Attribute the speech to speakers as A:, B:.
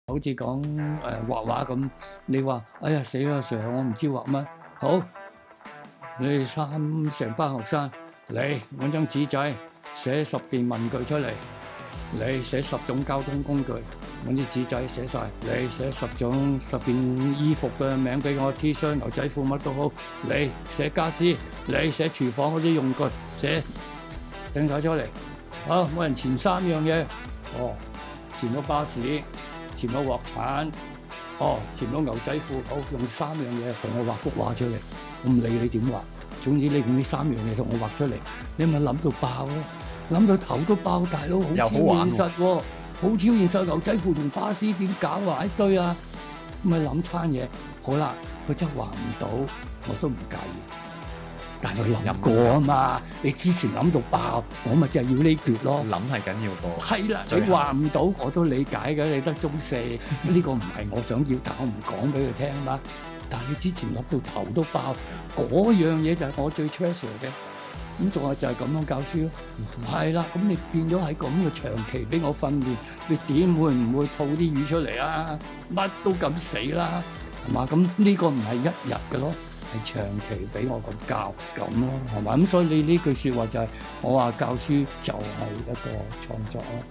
A: 好似講畫畫咁，你話哎呀死啦 Sir， 我唔知畫乜。好，你哋成班學生嚟揾張紙仔，寫10件文具出嚟。你寫10種交通工具，揾啲紙仔寫晒。你寫10件衣服嘅名俾我 ，T 恤、牛仔褲乜都好。你寫家私，你寫廚房嗰啲用具，寫整晒出嚟。好，每人填3樣嘢。哦，填咗巴士，填咗鑊鏟，填咗牛仔褲。好，用3樣嘢同我畫幅畫出嚟。我唔理你點畫，總之你用呢3樣嘢同我畫出嚟，你咪諗到爆咯！諗到頭都爆，大佬好超現實喎，好超現實。牛仔褲同巴士點搞啊？一堆啊，咁咪諗餐嘢。好啦，佢真係畫唔到，我都唔介意。但係我諗過啊嘛，你之前諗到爆，我咪就係要呢橛咯。
B: 諗係緊要過。
A: 係啦，你畫唔到我都理解嘅，你得中4，呢個唔係我想要，但我唔講俾佢聽啊嘛。但係你之前諗到頭都爆，嗰樣嘢就係我最 treasure 嘅。咁仲係就係咁樣教書咯，係啦。咁你變咗喺咁嘅長期俾我訓練，你點會唔會吐啲語出嚟啊？乜都敢死啦，係嘛？咁呢個唔係一日嘅咯，係長期俾我咁教咁咯，係嘛？咁所以你呢句説話就係我話教書就係一個創作咯。